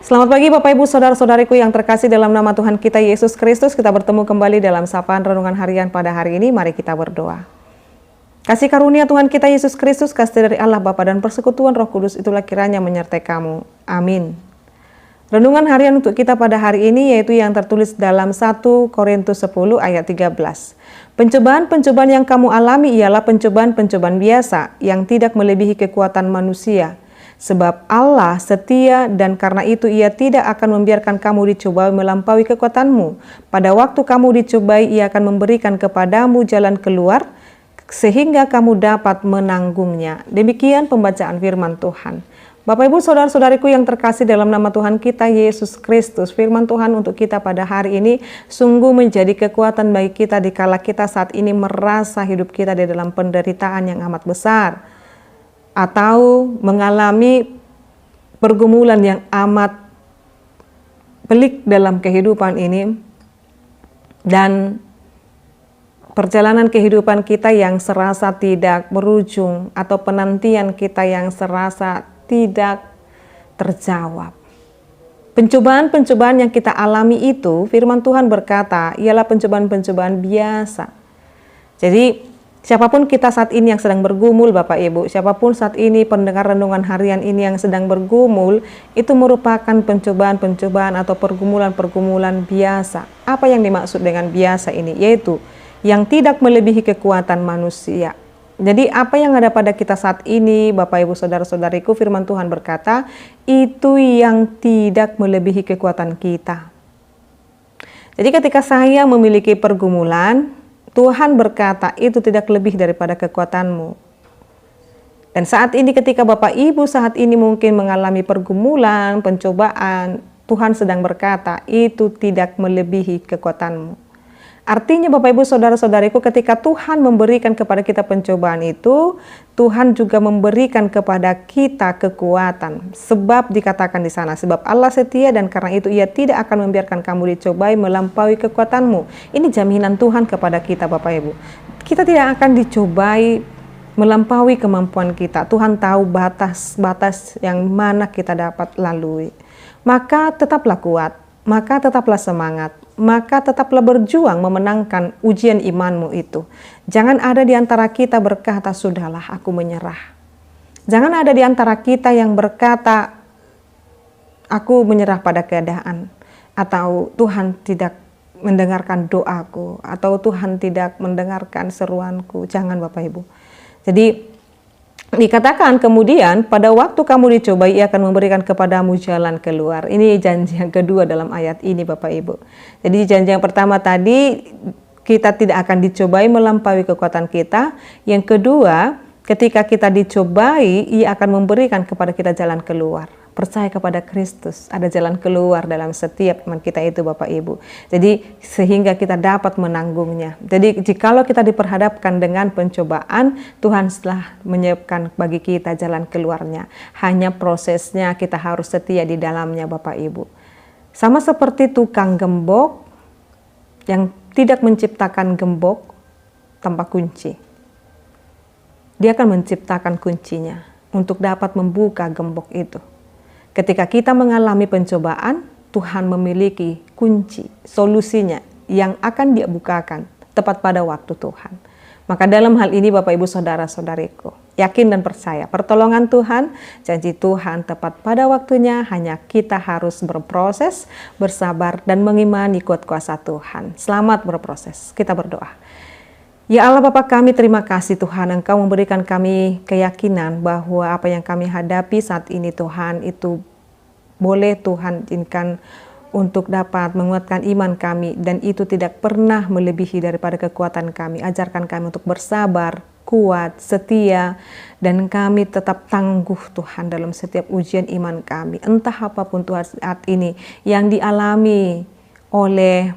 Selamat pagi Bapak Ibu Saudara-saudariku yang terkasih dalam nama Tuhan kita Yesus Kristus. Kita bertemu kembali dalam sapaan renungan harian pada hari ini. Mari kita berdoa. Kasih karunia Tuhan kita Yesus Kristus, kasih dari Allah Bapa dan persekutuan Roh Kudus itulah kiranya menyertai kamu. Amin. Renungan harian untuk kita pada hari ini yaitu yang tertulis dalam 1 Korintus 10 ayat 13. Pencobaan-pencobaan yang kamu alami ialah pencobaan-pencobaan biasa yang tidak melebihi kekuatan manusia. Sebab Allah setia dan karena itu Ia tidak akan membiarkan kamu dicobai melampaui kekuatanmu. Pada waktu kamu dicobai, Ia akan memberikan kepadamu jalan keluar sehingga kamu dapat menanggungnya. Demikian pembacaan firman Tuhan. Bapak Ibu Saudara-saudariku yang terkasih dalam nama Tuhan kita Yesus Kristus, firman Tuhan untuk kita pada hari ini sungguh menjadi kekuatan bagi kita dikala kita saat ini merasa hidup kita di dalam penderitaan yang amat besar, atau mengalami pergumulan yang amat pelik dalam kehidupan ini, dan perjalanan kehidupan kita yang serasa tidak berujung, atau penantian kita yang serasa tidak terjawab. Pencobaan-pencobaan yang kita alami itu, firman Tuhan berkata, ialah pencobaan-pencobaan biasa. Jadi, siapapun kita saat ini yang sedang bergumul Bapak Ibu, siapapun saat ini pendengar renungan harian ini yang sedang bergumul, itu merupakan pencobaan-pencobaan atau pergumulan-pergumulan biasa. Apa yang dimaksud dengan biasa ini? Yaitu yang tidak melebihi kekuatan manusia. Jadi apa yang ada pada kita saat ini Bapak Ibu Saudara-saudariku, firman Tuhan berkata, itu yang tidak melebihi kekuatan kita. Jadi ketika saya memiliki pergumulan, Tuhan berkata itu tidak lebih daripada kekuatanmu. Dan saat ini ketika Bapak Ibu saat ini mungkin mengalami pergumulan, pencobaan, Tuhan sedang berkata itu tidak melebihi kekuatanmu. Artinya Bapak Ibu Saudara-saudariku, ketika Tuhan memberikan kepada kita pencobaan itu, Tuhan juga memberikan kepada kita kekuatan. Sebab dikatakan di sana, sebab Allah setia dan karena itu Ia tidak akan membiarkan kamu dicobai melampaui kekuatanmu. Ini jaminan Tuhan kepada kita Bapak Ibu. Kita tidak akan dicobai melampaui kemampuan kita. Tuhan tahu batas-batas yang mana kita dapat lalui. Maka tetaplah kuat, maka tetaplah semangat, maka tetaplah berjuang memenangkan ujian imanmu itu. Jangan ada di antara kita berkata, sudahlah aku menyerah. Jangan ada di antara kita yang berkata, aku menyerah pada keadaan, atau Tuhan tidak mendengarkan doaku, atau Tuhan tidak mendengarkan seruanku. Jangan Bapak Ibu. Jadi dikatakan kemudian pada waktu kamu dicobai Ia akan memberikan kepadamu jalan keluar. Ini janji yang kedua dalam ayat ini Bapak Ibu. Jadi janji yang pertama tadi kita tidak akan dicobai melampaui kekuatan kita. Yang kedua, ketika kita dicobai Ia akan memberikan kepada kita jalan keluar. Percaya kepada Kristus, ada jalan keluar dalam setiap iman kita itu Bapak Ibu. Jadi sehingga kita dapat menanggungnya. Jadi jikalau kita diperhadapkan dengan pencobaan, Tuhan telah menyiapkan bagi kita jalan keluarnya. Hanya prosesnya kita harus setia di dalamnya Bapak Ibu. Sama seperti tukang gembok yang tidak menciptakan gembok tanpa kunci. Dia akan menciptakan kuncinya untuk dapat membuka gembok itu. Ketika kita mengalami pencobaan, Tuhan memiliki kunci, solusinya yang akan Dia bukakan tepat pada waktu Tuhan. Maka dalam hal ini Bapak Ibu Saudara-saudariku, yakin dan percaya pertolongan Tuhan, janji Tuhan tepat pada waktunya, hanya kita harus berproses, bersabar, dan mengimani kuat kuasa Tuhan. Selamat berproses, kita berdoa. Ya Allah Bapa kami, terima kasih Tuhan, Engkau memberikan kami keyakinan bahwa apa yang kami hadapi saat ini Tuhan, itu boleh Tuhan izinkan untuk dapat menguatkan iman kami, dan itu tidak pernah melebihi daripada kekuatan kami. Ajarkan kami untuk bersabar, kuat, setia, dan kami tetap tangguh Tuhan dalam setiap ujian iman kami. Entah apapun Tuhan saat ini yang dialami oleh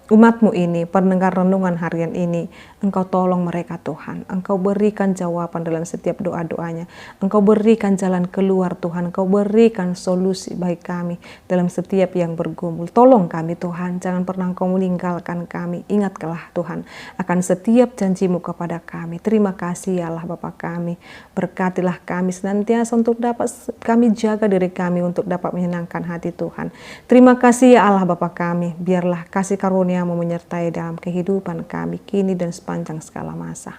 umat-Mu ini, pendengar renungan harian ini, Engkau tolong mereka Tuhan. Engkau berikan jawaban dalam setiap doa-doanya. Engkau berikan jalan keluar Tuhan. Engkau berikan solusi bagi kami dalam setiap yang bergumul. Tolong kami Tuhan, jangan pernah Engkau meninggalkan kami. Ingatlah Tuhan akan setiap janji-Mu kepada kami. Terima kasih ya Allah Bapa kami. Berkatilah kami senantiasa untuk dapat kami jaga diri kami untuk dapat menyenangkan hati Tuhan. Terima kasih ya Allah Bapa kami. Biarlah kasih karunia-Mu menyertai dalam kehidupan kami kini dan sepanjang segala masa.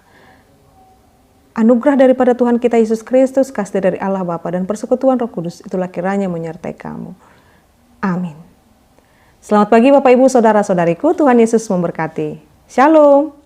Anugerah daripada Tuhan kita Yesus Kristus, kasih dari Allah Bapa, dan persekutuan Roh Kudus itulah kiranya menyertai kamu. Amin. Selamat pagi Bapak Ibu Saudara-saudariku, Tuhan Yesus memberkati. Shalom.